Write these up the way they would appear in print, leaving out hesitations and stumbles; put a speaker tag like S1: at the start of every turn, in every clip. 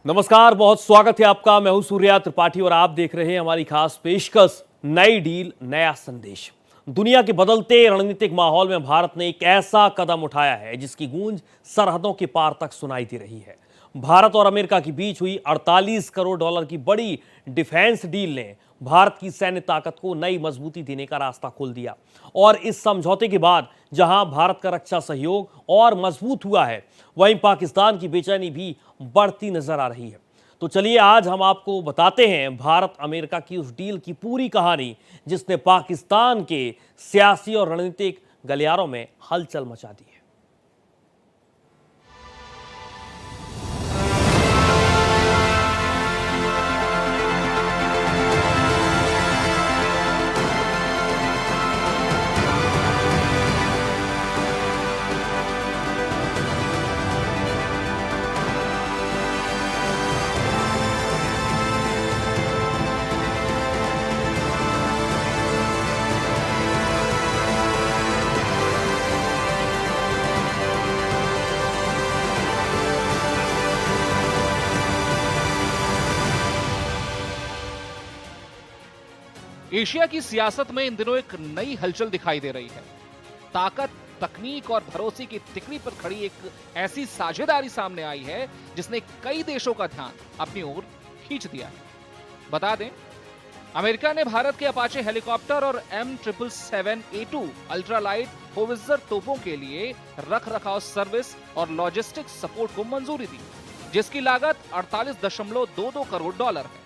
S1: नमस्कार, बहुत स्वागत है आपका। मैं हूं सूर्या त्रिपाठी और आप देख रहे हैं हमारी खास पेशकश नई डील नया संदेश। दुनिया के बदलते रणनीतिक माहौल में भारत ने एक ऐसा कदम उठाया है जिसकी गूंज सरहदों के पार तक सुनाई दे रही है। भारत और अमेरिका के बीच हुई 48 करोड़ डॉलर की बड़ी डिफेंस डील ने भारत की सैन्य ताकत को नई मजबूती देने का रास्ता खोल दिया। और इस समझौते के बाद जहां भारत का रक्षा सहयोग और मजबूत हुआ है, वहीं पाकिस्तान की बेचैनी भी बढ़ती नजर आ रही है। तो चलिए आज हम आपको बताते हैं भारत अमेरिका की उस डील की पूरी कहानी जिसने पाकिस्तान के सियासी और रणनीतिक गलियारों में हलचल मचा दी है।
S2: एशिया की सियासत में इन दिनों एक नई हलचल दिखाई दे रही है। ताकत, तकनीक और भरोसे की तिकड़ी पर खड़ी एक ऐसी साझेदारी सामने आई है जिसने कई देशों का ध्यान अपनी ओर खींच दिया है। बता दें, अमेरिका ने भारत के अपाचे हेलीकॉप्टर और M777A2 अल्ट्रालाइट होवित्जर तोपों के लिए रख रखाव सर्विस और लॉजिस्टिक्स सपोर्ट को मंजूरी दी, जिसकी लागत 48.22 करोड़ डॉलर है।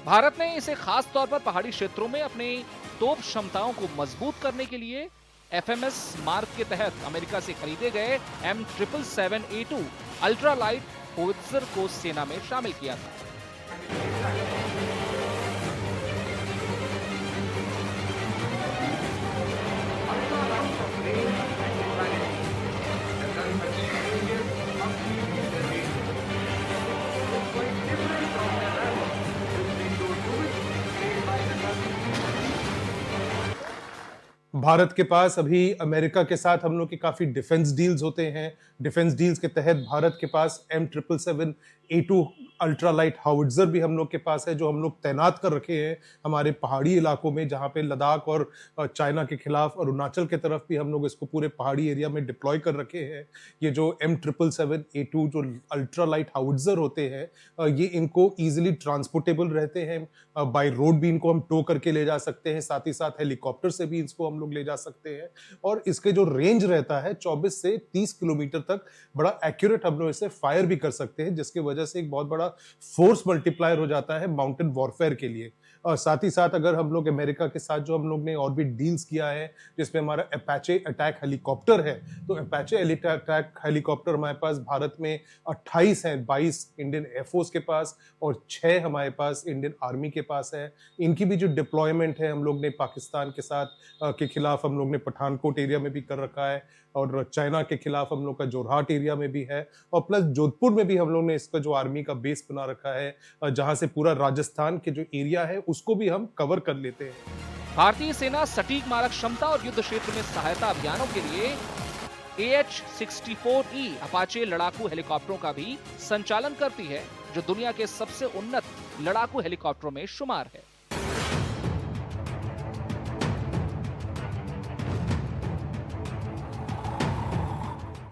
S2: भारत ने इसे खास तौर पर पहाड़ी क्षेत्रों में अपने तोप क्षमताओं को मजबूत करने के लिए FMS मार्क के तहत अमेरिका से खरीदे गए M777A2 अल्ट्रालाइट होवित्जर को सेना में शामिल किया था।
S3: भारत के पास अभी अमेरिका के साथ हम लोग के काफी डिफेंस डील्स होते हैं। डिफेंस डील्स के तहत भारत के पास M777A2 अल्ट्रालाइट हाउवित्जर भी हम लोग के पास है, जो हम लोग तैनात कर रखे हैं हमारे पहाड़ी इलाकों में, जहां पे लद्दाख और चाइना के खिलाफ और अरुणाचल के तरफ भी हम लोग इसको पूरे पहाड़ी एरिया में डिप्लॉय कर रखे हैं। ये जो M777A2 जो अल्ट्रालाइट हाउवित्जर होते हैं, ये इनको इजीली ट्रांसपोर्टेबल रहते हैं। बाय रोड भी इनको हम टो करके ले जा सकते हैं, साथ ही साथ हेलीकॉप्टर से भी इसको हम लोग ले जा सकते हैं। और इसके जो रेंज रहता है 24 से 30 किलोमीटर तक, बड़ा एक्यूरेट हम लोग इसे फायर भी कर सकते हैं, जिसकी वजह से एक बहुत बड़ा फोर्स मल्टीप्लायर हो जाता है माउंटेन वॉरफेयर के लिए। और साथ ही साथ अगर हम लोग अमेरिका के साथ जो हम लोग ने और भी डील्स किया है, जिसमें हमारा अपाचे अटैक हेलीकॉप्टर है, तो अपाचे अटैक हेलीकॉप्टर हमारे पास भारत में 28 हैं, 22 इंडियन एयरफोर्स के पास और 6 हमारे पास इंडियन आर्मी के पास है। इनकी भी जो डिप्लॉयमेंट है हम लोग ने पाकिस्तान के साथ के खिलाफ हम लोग ने पठानकोट एरिया में भी कर रखा है, और चाइना के खिलाफ हम लोग का जोरहाट एरिया में भी है, और प्लस जोधपुर में भी हम लोग ने इसका जो आर्मी का बेस बना रखा है, जहां से पूरा राजस्थान के जो एरिया है उसको भी हम कवर कर लेते हैं।
S2: भारतीय सेना सटीक मारक क्षमता और युद्ध क्षेत्र में सहायता अभियानों के लिए AH-64E अपाचे लड़ाकू हेलीकॉप्टरों का भी संचालन करती है, जो दुनिया के सबसे उन्नत लड़ाकू हेलीकॉप्टरों में शुमार है।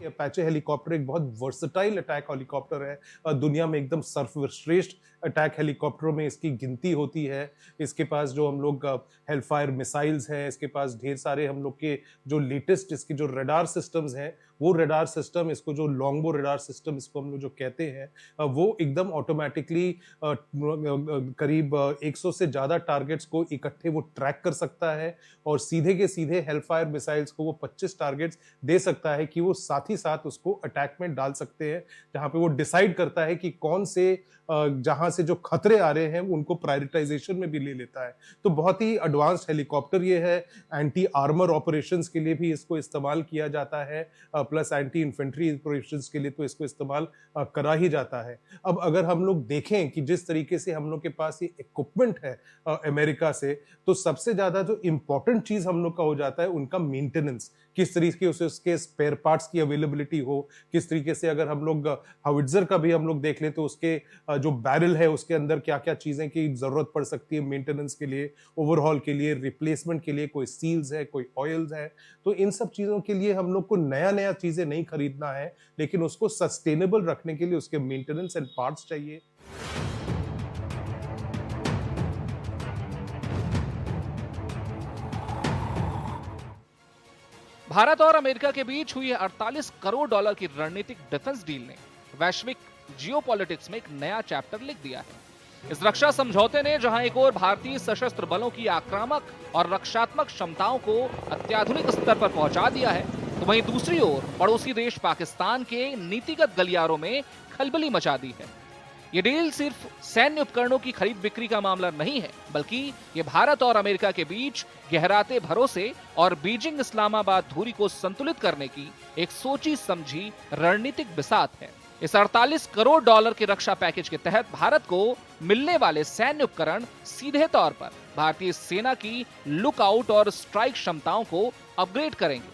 S3: अपाचे हेलीकॉप्टर एक बहुत वर्सेटाइल अटैक हेलीकॉप्टर है। दुनिया में एकदम सर्वश्रेष्ठ अटैक हेलीकॉप्टरों में इसकी गिनती होती है। इसके पास जो हम लोग हेलफायर मिसाइल्स हैं, इसके पास ढेर सारे हम लोग के जो लेटेस्ट इसके जो रडार सिस्टम्स हैं, वो रडार सिस्टम, इसको जो लॉन्गबो रडार सिस्टम इसको हम लोग जो कहते हैं, वो एकदम ऑटोमेटिकली करीब 100 से ज्यादा टारगेट्स को इकट्ठे वो ट्रैक कर सकता है, और सीधे के सीधे हेलफायर मिसाइल्स को वो 25 टारगेट्स दे सकता है कि वो साथ ही साथ उसको अटैक में डाल सकते हैं, जहां पे वो डिसाइड करता है कि कौन से जहां से जो खतरे आ रहे हैं उनको प्रायोरिटाइजेशन में भी ले लेता है। तो बहुत ही एडवांस्ड हेलीकॉप्टर ये है। एंटी आर्मर ऑपरेशंस के लिए भी इसको इस्तेमाल किया जाता है। प्लस एंटी इन्फेंट्री ऑपरेशंस के लिए तो इसको इस्तेमाल करा ही जाता है। अब अगर हम लोग देखें कि जिस तरीके से हम लोग के पास ये इक्विपमेंट है अमेरिका से, तो सबसे ज़्यादा जो इम्पोर्टेंट चीज़ हम लोग का हो जाता है उनका मेंटेनेंस। किस तरीके से उसके स्पेयर पार्ट्स की अवेलेबिलिटी हो, किस तरीके से अगर हम लोग हाउइट्ज़र का भी हम लोग देख लें तो उसके जो बैरल है उसके अंदर क्या-क्या चीज़ें की ज़रूरत पड़ सकती है मेंटेनेंस के लिए, ओवरहॉल के लिए, रिप्लेसमेंट के लिए, कोई सील्स है, कोई ऑयल्स है। तो इन सब चीज़ों के लिए हम लोग को नया-नया चीज़ें नहीं खरीदना है, लेकिन उसको सस्टेनेबल रखने के लिए उसके मेंटेनेंस एंड पार्ट्स चाहिए।
S2: भारत और अमेरिका के बीच हुई 48 करोड़ डॉलर की रणनीतिक डिफेंस डील ने वैश्विक जियोपॉलिटिक्स में एक नया चैप्टर लिख दिया है। इस रक्षा समझौते ने जहां एक ओर भारतीय सशस्त्र बलों की आक्रामक और रक्षात्मक क्षमताओं को अत्याधुनिक स्तर पर पहुंचा दिया है, तो वहीं दूसरी ओर पड़ोसी देश पाकिस्तान के नीतिगत गलियारों में खलबली मचा दी है। ये डील सिर्फ सैन्य उपकरणों की खरीद बिक्री का मामला नहीं है, बल्कि ये भारत और अमेरिका के बीच गहराते भरोसे और बीजिंग इस्लामाबाद दूरी को संतुलित करने की एक सोची समझी रणनीतिक बिसात है। इस 48 करोड़ डॉलर के रक्षा पैकेज के तहत भारत को मिलने वाले सैन्य उपकरण सीधे तौर पर भारतीय सेना की लुकआउट और स्ट्राइक क्षमताओं को अपग्रेड करेंगे।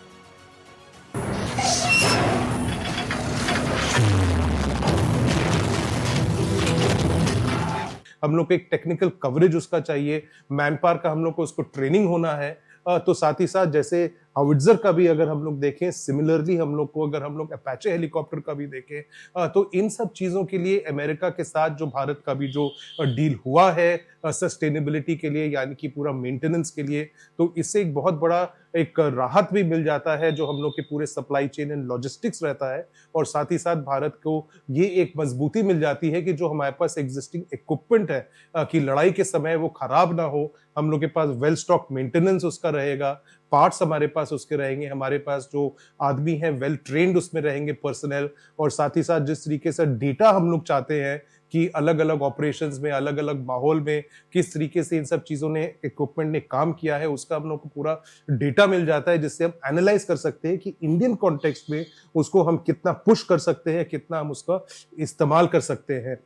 S3: हम लोग को एक टेक्निकल कवरेज उसका चाहिए, मैन पावर का हम लोग को उसको ट्रेनिंग होना है। तो साथ ही साथ जैसे हाउइट्ज़र का भी अगर हम लोग देखें, सिमिलरली हम लोग को अगर हम लोग अपाचे हेलीकॉप्टर का भी देखें, तो इन सब चीज़ों के लिए अमेरिका के साथ जो भारत का भी जो डील हुआ है सस्टेनेबिलिटी के लिए, यानी कि पूरा मेंटेनेंस के लिए, तो इससे एक बहुत बड़ा एक राहत भी मिल जाता है जो हम लोग के पूरे सप्लाई चेन एंड लॉजिस्टिक्स रहता है। और साथ ही साथ भारत को ये एक मजबूती मिल जाती है कि जो हमारे पास एग्जिस्टिंग इक्विपमेंट है कि लड़ाई के समय वो खराब ना हो, हम लोग के पास वेल स्टॉक मेंटेनेंस उसका रहेगा, पार्ट्स हमारे पास उसके रहेंगे, हमारे पास जो आदमी हैं वेल ट्रेन्ड उसमें रहेंगे पर्सनल। और साथ ही साथ जिस तरीके से डेटा हम लोग चाहते हैं कि अलग-अलग ऑपरेशंस में, अलग-अलग माहौल में किस तरीके से इन सब चीज़ों ने, इक्विपमेंट ने काम किया है, उसका हम लोग को पूरा डेटा मिल जाता है, जिससे हम एनालाइज कर सकते हैं कि इंडियन कॉन्टेक्स्ट में उसको हम कितना पुश कर सकते हैं, कितना हम उसका इस्तेमाल कर सकते हैं।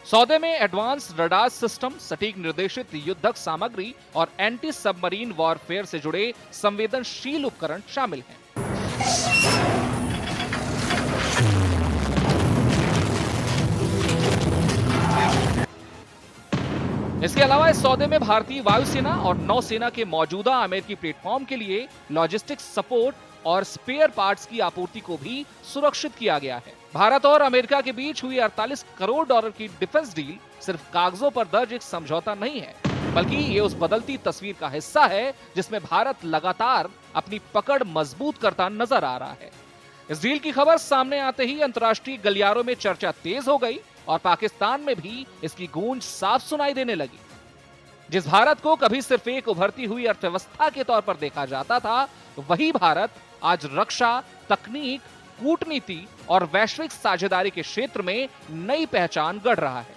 S2: सौदे में एडवांस रडार सिस्टम, सटीक निर्देशित युद्धक सामग्री और एंटी सबमरीन वॉरफेयर से जुड़े संवेदनशील उपकरण शामिल हैं। इसके अलावा इस सौदे में भारतीय वायुसेना और नौसेना के मौजूदा अमेरिकी प्लेटफॉर्म के लिए लॉजिस्टिक्स सपोर्ट और स्पेयर पार्ट्स की आपूर्ति को भी सुरक्षित किया गया है। भारत और अमेरिका के बीच हुई 48 करोड़ डॉलर की डिफेंस डील सिर्फ कागजों पर दर्ज एक समझौता नहीं है, बल्कि ये उस बदलती तस्वीर का हिस्सा है जिसमें भारत लगातार अपनी पकड़ मजबूत करता नजर आ रहा है। इस डील की खबर सामने आते ही अंतर्राष्ट्रीय गलियारों में चर्चा तेज हो गई और पाकिस्तान में भी इसकी गूंज साफ सुनाई देने लगी। जिस भारत को कभी सिर्फ एक उभरती हुई अर्थव्यवस्था के तौर पर देखा जाता था, वही भारत आज रक्षा, तकनीक, कूटनीति और वैश्विक साझेदारी के क्षेत्र में नई पहचान गढ़ रहा है।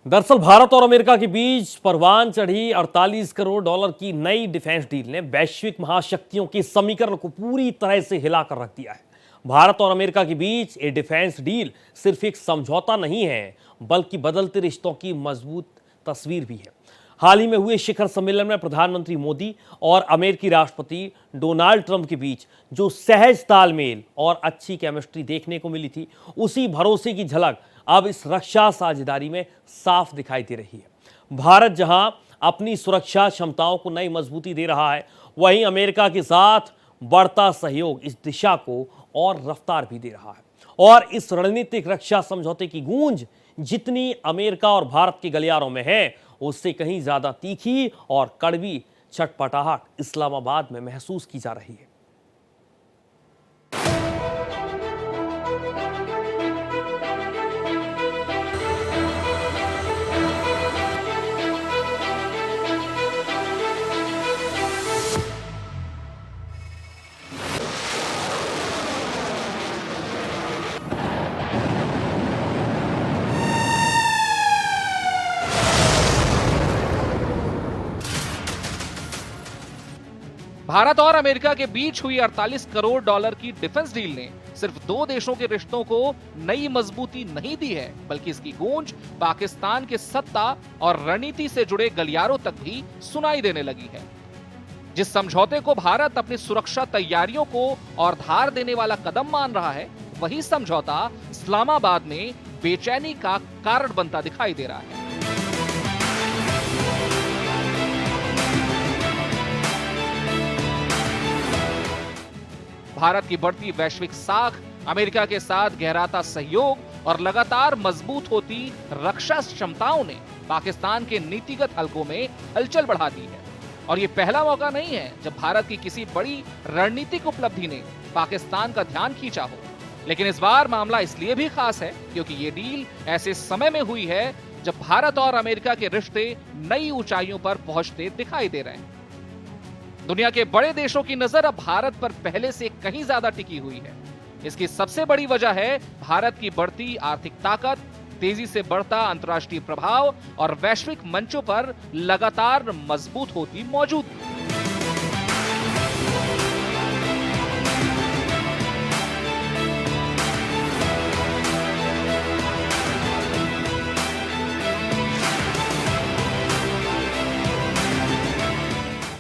S1: दरअसल भारत और अमेरिका के बीच परवान चढ़ी 48 करोड़ डॉलर की नई डिफेंस डील ने वैश्विक महाशक्तियों के समीकरण को पूरी तरह से हिलाकर रख दिया है। भारत और अमेरिका के बीच ये डिफेंस डील सिर्फ एक समझौता नहीं है, बल्कि बदलते रिश्तों की मजबूत तस्वीर भी है। हाल ही में हुए शिखर सम्मेलन में प्रधानमंत्री मोदी और अमेरिकी राष्ट्रपति डोनाल्ड ट्रंप के बीच जो सहज तालमेल और अच्छी केमिस्ट्री देखने को मिली थी, उसी भरोसे की झलक अब इस रक्षा साझेदारी में साफ दिखाई दे रही है। भारत जहां अपनी सुरक्षा क्षमताओं को नई मजबूती दे रहा है, वहीं अमेरिका के साथ बढ़ता सहयोग इस दिशा को और रफ्तार भी दे रहा है। और इस रणनीतिक रक्षा समझौते की गूंज जितनी अमेरिका और भारत के गलियारों में है, उससे कहीं ज्यादा तीखी और कड़वी छटपटाहट इस्लामाबाद में महसूस की जा रही है।
S2: भारत और अमेरिका के बीच हुई 48 करोड़ डॉलर की डिफेंस डील ने सिर्फ दो देशों के रिश्तों को नई मजबूती नहीं दी है, बल्कि इसकी गूंज पाकिस्तान के सत्ता और रणनीति से जुड़े गलियारों तक भी सुनाई देने लगी है। जिस समझौते को भारत अपनी सुरक्षा तैयारियों को और धार देने वाला कदम मान रहा है, वही समझौता इस्लामाबाद में बेचैनी का कारण बनता दिखाई दे रहा है। भारत की बढ़ती वैश्विक साख, अमेरिका के साथ गहराता सहयोग और लगातार मजबूत होती रक्षा क्षमताओं ने पाकिस्तान के नीतिगत हलकों में हलचल बढ़ा दी है। और ये पहला मौका नहीं है जब भारत की किसी बड़ी रणनीतिक उपलब्धि ने पाकिस्तान का ध्यान खींचा हो। लेकिन इस बार मामला इसलिए भी खास है क्योंकि ये डील ऐसे समय में हुई है जब भारत और अमेरिका के रिश्ते नई ऊंचाइयों पर पहुंचते दिखाई दे रहे हैं। दुनिया के बड़े देशों की नजर अब भारत पर पहले से कहीं ज्यादा टिकी हुई है। इसकी सबसे बड़ी वजह है भारत की बढ़ती आर्थिक ताकत, तेजी से बढ़ता अंतर्राष्ट्रीय प्रभाव और वैश्विक मंचों पर लगातार मजबूत होती मौजूदगी।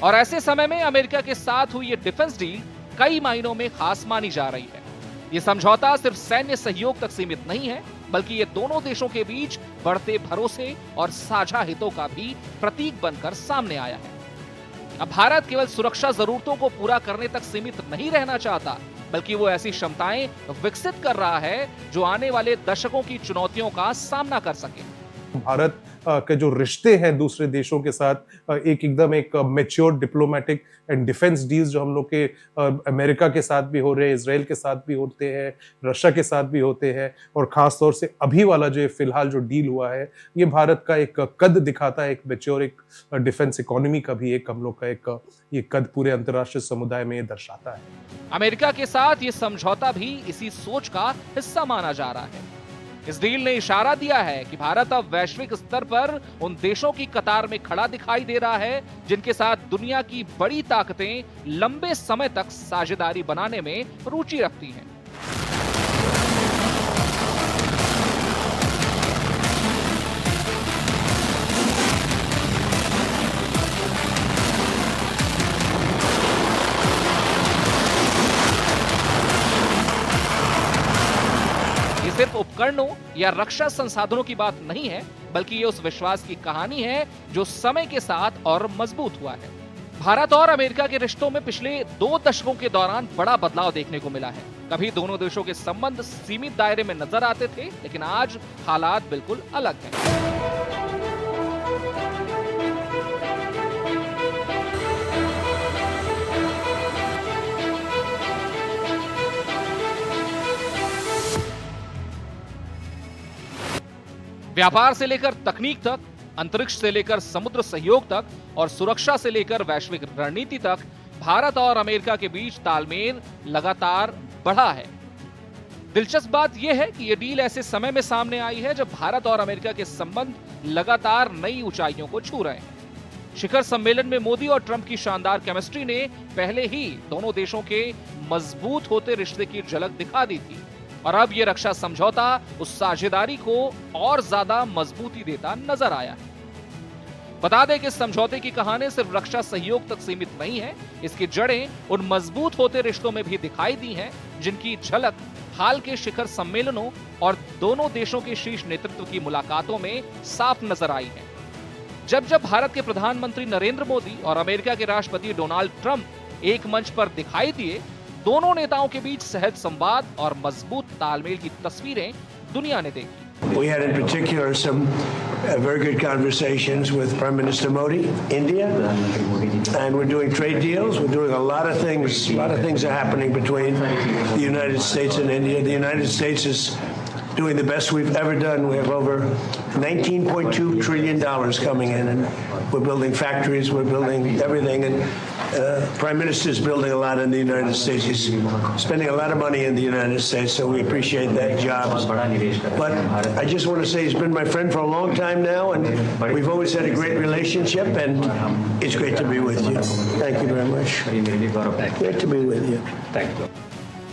S2: और ऐसे समय में अमेरिका के साथ हुई ये डिफेंस डील कई मायनों में खास मानी जा रही है। ये समझौता सिर्फ सैन्य सहयोग तक सीमित नहीं है, बल्कि ये दोनों देशों के बीच बढ़ते भरोसे और साझा हितों का भी प्रतीक बनकर सामने आया है। अब भारत केवल सुरक्षा जरूरतों को पूरा करने तक सीमित नहीं रहना चाहता, बल्कि वो ऐसी क्षमताएं विकसित कर रहा है जो आने वाले दशकों की चुनौतियों का सामना कर सके।
S3: भारत के जो रिश्ते हैं दूसरे देशों के साथ एकदम एक mature diplomatic and defence deals जो हम लोग के अमेरिका के साथ भी हो रहे हैं, इजराइल के साथ भी होते हैं, रशिया के साथ भी होते हैं, और खास तौर से अभी वाला जो फिलहाल जो डील हुआ है, ये भारत का एक कद दिखाता है, एक मैच्योर एक डिफेंस इकोनॉमी का भी एक हम लोग का एक ये कद पूरे अंतर्राष्ट्रीय समुदाय में दर्शाता है।
S2: अमेरिका के साथ ये समझौता भी इसी सोच का हिस्सा माना जा रहा है। इस डील ने इशारा दिया है कि भारत अब वैश्विक स्तर पर उन देशों की कतार में खड़ा दिखाई दे रहा है जिनके साथ दुनिया की बड़ी ताकतें लंबे समय तक साझेदारी बनाने में रुचि रखती हैं। सिर्फ उपकरणों या रक्षा संसाधनों की बात नहीं है, बल्कि ये उस विश्वास की कहानी है जो समय के साथ और मजबूत हुआ है। भारत और अमेरिका के रिश्तों में पिछले 2 दशकों के दौरान बड़ा बदलाव देखने को मिला है। कभी दोनों देशों के संबंध सीमित दायरे में नजर आते थे, लेकिन आज हालात बिल्कुल अलग हैं। व्यापार से लेकर तकनीक तक, अंतरिक्ष से लेकर समुद्र सहयोग तक और सुरक्षा से लेकर वैश्विक रणनीति तक भारत और अमेरिका के बीच तालमेल लगातार बढ़ा है। दिलचस्प बात यह है कि यह डील ऐसे समय में सामने आई है जब भारत और अमेरिका के संबंध लगातार नई ऊंचाइयों को छू रहे हैं। शिखर सम्मेलन में मोदी और ट्रंप की शानदार केमिस्ट्री ने पहले ही दोनों देशों के मजबूत होते रिश्ते की झलक दिखा दी थी, और अब यह रक्षा समझौता उस साझेदारी को और ज्यादा मजबूती देता नजर आया है। बता दें कि इस समझौते की कहानी सिर्फ रक्षा सहयोग तक सीमित नहीं है, इसकी जड़ें उन मजबूत होते रिश्तों में भी दिखाई दी हैं जिनकी झलक हाल के शिखर सम्मेलनों और दोनों देशों के शीर्ष नेतृत्व की मुलाकातों में साफ नजर आई है। जब जब भारत के प्रधानमंत्री नरेंद्र मोदी और अमेरिका के राष्ट्रपति डोनाल्ड ट्रंप एक मंच पर दिखाई दिए, दोनों नेताओं के बीच सहज संवाद और मजबूत तालमेल की तस्वीरें दुनिया ने देखी।
S4: We had in particular some very good conversations with Prime Minister Modi, India, and we're doing trade deals. We're doing a lot of things. A lot of things are happening between the United States and India. The United States is doing the best we've ever done. We have over $19.2 trillion coming in, and we're building factories. We're building everything, and Prime Minister is building a lot in the United States. He's spending a lot of money in the United States, so we appreciate that job. But I just want to say he's been my friend for a long time now, and we've always had a great relationship, and it's great to be with you. Thank you very much. Great to be with you.
S2: Thank you.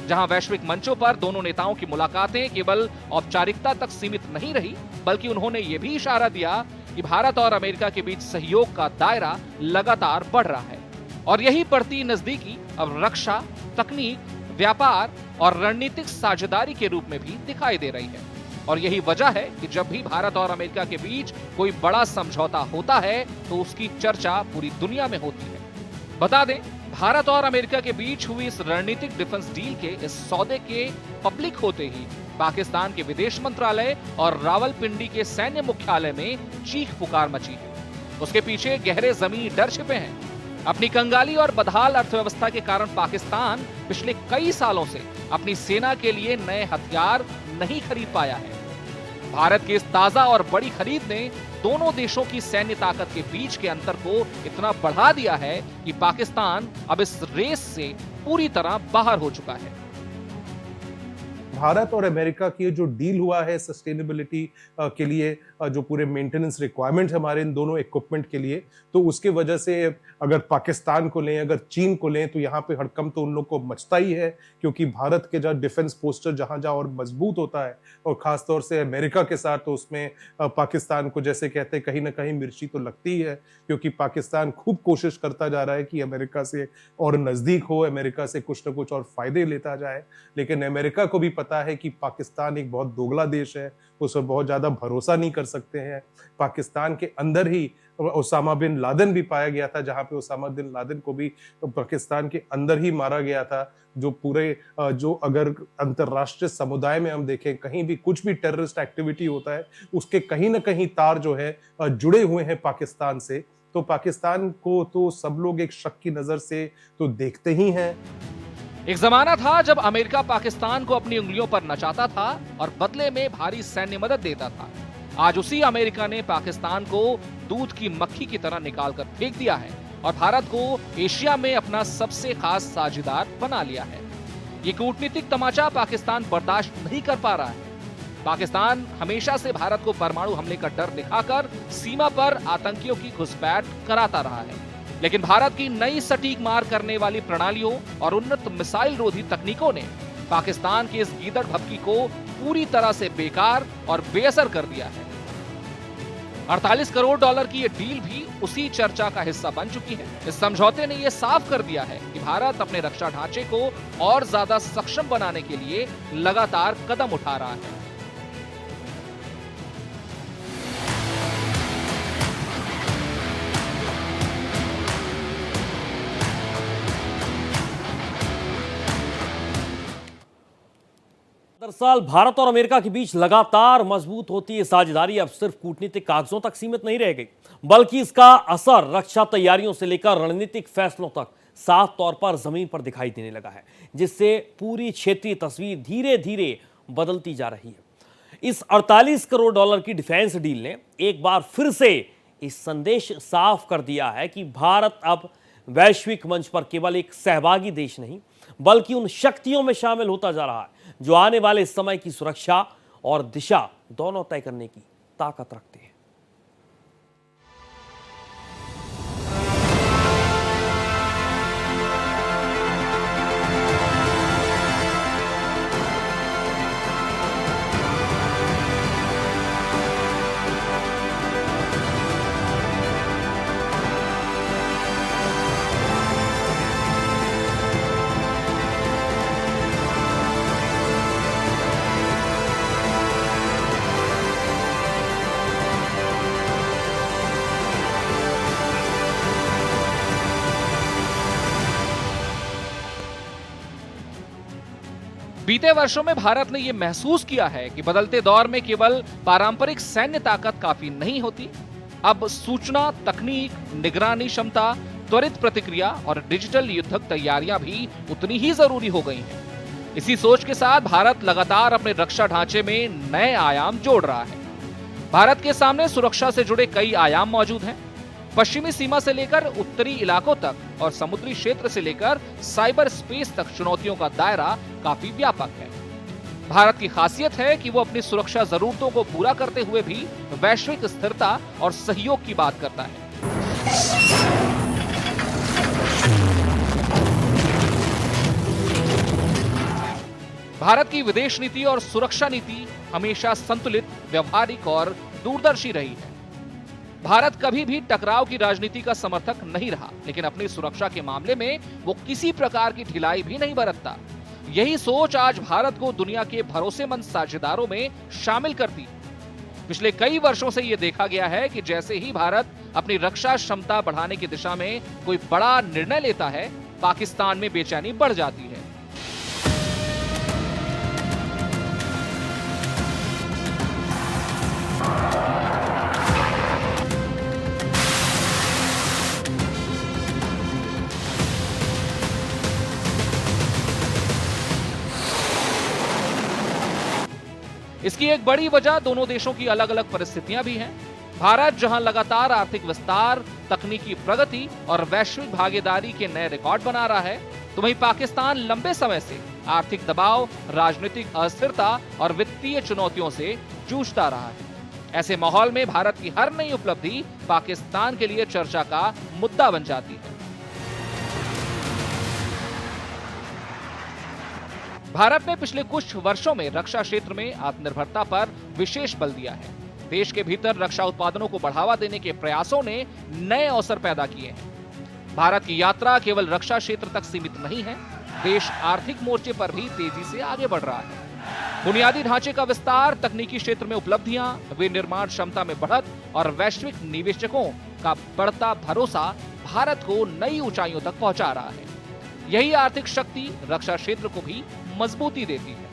S2: जहां वैश्विक मंचों पर दोनों नेताओं की मुलाकातें केवल औपचारिकता तक सीमित नहीं रही, बल्कि उन्होंने ये भी इशारा दिया कि भारत और अमेरिका के बीच सहयोग का दायरा लगातार बढ़ रहा है और यही बढ़ती नजदीकी अब रक्षा, तकनीक, व्यापार और रणनीतिक साझेदारी के रूप में भी दिखाई दे रही है। और यही वजह है कि जब भी भारत और अमेरिका के बीच कोई बड़ा समझौता होता है तो उसकी चर्चा पूरी दुनिया में होती है। बता दें, भारत और अमेरिका के बीच हुई इस रणनीतिक डिफेंस डील के इस सौदे के पब्लिक होते ही पाकिस्तान के विदेश मंत्रालय और रावलपिंडी के सैन्य मुख्यालय में चीख पुकार मची है। उसके पीछे गहरे जमीनी डर छिपे हैं। अपनी कंगाली और बदहाल अर्थव्यवस्था के कारण पाकिस्तान पिछले कई सालों से अपनी सेना के लिए नए हथियार नहीं खरीद पाया है। भारत की इस ताजा और बड़ी खरीद ने दोनों देशों की सैन्य ताकत के बीच के अंतर को इतना बढ़ा दिया है कि पाकिस्तान अब इस रेस से पूरी तरह बाहर हो चुका है।
S3: भारत और अमेरिका की जो डील हुआ है सस्टेनेबिलिटी के लिए, जो पूरे मेंटेनेंस रिक्वायरमेंट है हमारे इन दोनों इक्विपमेंट के लिए, तो उसके वजह से अगर पाकिस्तान को लें, अगर चीन को लें, तो यहाँ पे हड़कंप तो उन लोग को मचता ही है, क्योंकि भारत के जो डिफेंस पोस्टर जहां जहां और मजबूत होता है, और खासतौर से अमेरिका के साथ, तो उसमें पाकिस्तान को जैसे कहते हैं कहीं ना कहीं मिर्ची तो लगती ही है, क्योंकि पाकिस्तान खूब कोशिश करता जा रहा है कि अमेरिका से और नजदीक हो, अमेरिका से कुछ ना कुछ और फायदे लेता जाए। लेकिन अमेरिका को भी पता है कि पाकिस्तान एक बहुत दोगला देश है, उस पर बहुत ज्यादा भरोसा नहीं कर सकते हैं। पाकिस्तान के अंदर ही ओसामा बिन लादेन भी पाया गया था, जहां पे ओसामा बिन लादेन को भी पाकिस्तान के अंदर ही मारा गया था। जो पूरे जो अगर अंतरराष्ट्रीय समुदाय में हम देखें, कहीं भी कुछ भी टेररिस्ट एक्टिविटी होता है, उसके कहीं ना कहीं तार जो है जुड़े हुए हैं पाकिस्तान से। तो पाकिस्तान को तो सब लोग एक शक की नजर से तो देखते ही हैं।
S2: एक जमाना था जब अमेरिका पाकिस्तान को अपनी उंगलियों पर नचाता था और बदले में भारी सैन्य मदद देता था। आज उसी अमेरिका ने पाकिस्तान को दूध की मक्खी की तरह निकालकर फेंक दिया है और भारत को एशिया में अपना सबसे खास साझेदार बना लिया है। ये कूटनीतिक तमाचा पाकिस्तान बर्दाश्त नहीं कर पा रहा है। पाकिस्तान हमेशा से भारत को परमाणु हमले का डर दिखाकर सीमा पर आतंकियों की घुसपैठ कराता रहा है, लेकिन भारत की नई सटीक मार करने वाली प्रणालियों और उन्नत मिसाइल रोधी तकनीकों ने पाकिस्तान की इस गीदड़ भभकी को पूरी तरह से बेकार और बेअसर कर दिया है। 48 करोड़ डॉलर की ये डील भी उसी चर्चा का हिस्सा बन चुकी है। इस समझौते ने यह साफ कर दिया है कि भारत अपने रक्षा ढांचे को और ज्यादा सक्षम बनाने के लिए लगातार कदम उठा रहा है।
S1: दरअसल भारत और अमेरिका के बीच लगातार मजबूत होती है साझेदारी अब सिर्फ कूटनीतिक कागजों तक सीमित नहीं रह गई, बल्कि इसका असर रक्षा तैयारियों से लेकर रणनीतिक फैसलों तक साफ तौर पर जमीन पर दिखाई देने लगा है, जिससे पूरी क्षेत्रीय तस्वीर धीरे धीरे बदलती जा रही है। इस 48 करोड़ डॉलर की डिफेंस डील ने एक बार फिर से इस संदेश साफ कर दिया है कि भारत अब वैश्विक मंच पर केवल एक सहभागी देश नहीं, बल्कि उन शक्तियों में शामिल होता जा रहा है जो आने वाले समय की सुरक्षा और दिशा दोनों तय करने की ताकत रखते हैं।
S2: बीते वर्षों में भारत ने यह महसूस किया है कि बदलते दौर में केवल पारंपरिक सैन्य ताकत काफी नहीं होती। अब सूचना, तकनीक, निगरानी क्षमता, त्वरित प्रतिक्रिया और डिजिटल युद्धक तैयारियां भी उतनी ही जरूरी हो गई हैं। इसी सोच के साथ भारत लगातार अपने रक्षा ढांचे में नए आयाम जोड़ रहा है। भारत के सामने सुरक्षा से जुड़े कई आयाम मौजूद हैं। पश्चिमी सीमा से लेकर उत्तरी इलाकों तक और समुद्री क्षेत्र से लेकर साइबर स्पेस तक चुनौतियों का दायरा काफी व्यापक है। भारत की खासियत है कि वो अपनी सुरक्षा जरूरतों को पूरा करते हुए भी वैश्विक स्थिरता और सहयोग की बात करता है। भारत की विदेश नीति और सुरक्षा नीति हमेशा संतुलित, व्यवहारिक और दूरदर्शी रही है। भारत कभी भी टकराव की राजनीति का समर्थक नहीं रहा, लेकिन अपनी सुरक्षा के मामले में वो किसी प्रकार की ढिलाई भी नहीं बरतता। यही सोच आज भारत को दुनिया के भरोसेमंद साझेदारों में शामिल करती है। पिछले कई वर्षों से यह देखा गया है कि जैसे ही भारत अपनी रक्षा क्षमता बढ़ाने की दिशा में कोई बड़ा निर्णय लेता है, पाकिस्तान में बेचैनी बढ़ जाती है। इसकी एक बड़ी वजह दोनों देशों की अलग अलग परिस्थितियां भी हैं। भारत जहां लगातार आर्थिक विस्तार, तकनीकी प्रगति और वैश्विक भागीदारी के नए रिकॉर्ड बना रहा है, तो वहीं पाकिस्तान लंबे समय से आर्थिक दबाव, राजनीतिक अस्थिरता और वित्तीय चुनौतियों से जूझता रहा है। ऐसे माहौल में भारत की हर नई उपलब्धि पाकिस्तान के लिए चर्चा का मुद्दा बन जाती है। भारत ने पिछले कुछ वर्षों में रक्षा क्षेत्र में आत्मनिर्भरता पर विशेष बल दिया है। देश के भीतर रक्षा उत्पादनों को बढ़ावा देने के प्रयासों ने नए अवसर पैदा किए हैं। भारत की यात्रा केवल रक्षा क्षेत्र तक सीमित नहीं है, देश आर्थिक मोर्चे पर भी तेजी से आगे बढ़ रहा है। बुनियादी ढांचे का विस्तार, तकनीकी क्षेत्र में उपलब्धियां, विनिर्माण क्षमता में बढ़त और वैश्विक निवेशकों का बढ़ता भरोसा भारत को नई ऊंचाइयों तक पहुंचा रहा है। यही आर्थिक शक्ति रक्षा क्षेत्र को भी मजबूती देती है।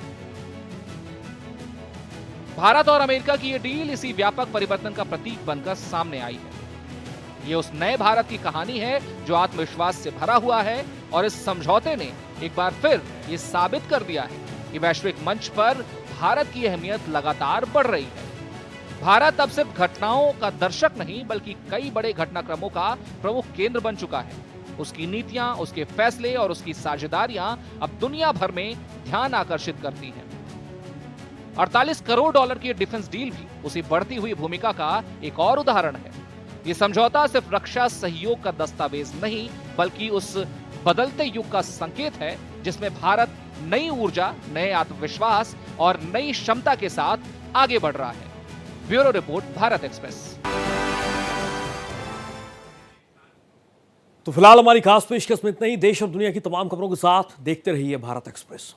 S2: भारत और अमेरिका की यह डील इसी व्यापक परिवर्तन का प्रतीक बनकर सामने आई है। यह उस नए भारत की कहानी है जो आत्मविश्वास से भरा हुआ है, और इस समझौते ने एक बार फिर यह साबित कर दिया है कि वैश्विक मंच पर भारत की अहमियत लगातार बढ़ रही है। भारत अब सिर्फ घटनाओं का दर्शक नहीं, बल्कि कई बड़े घटनाक्रमों का प्रमुख केंद्र बन चुका है। उसकी नीतियां, उसके फैसले और उसकी साझेदारियां अब दुनिया भर में ध्यान आकर्षित करती हैं। 48 करोड़ डॉलर की डिफेंस डील भी उसी बढ़ती हुई भूमिका का एक और उदाहरण है। यह समझौता सिर्फ रक्षा सहयोग का दस्तावेज नहीं, बल्कि उस बदलते युग का संकेत है जिसमें भारत नई ऊर्जा, नए आत्मविश्वास और नई क्षमता के साथ आगे बढ़ रहा है। Bureau report, Bharat express.
S1: तो फिलहाल हमारी खास पेशकश में इतना ही। देश और दुनिया की तमाम खबरों के साथ देखते रहिए भारत एक्सप्रेस।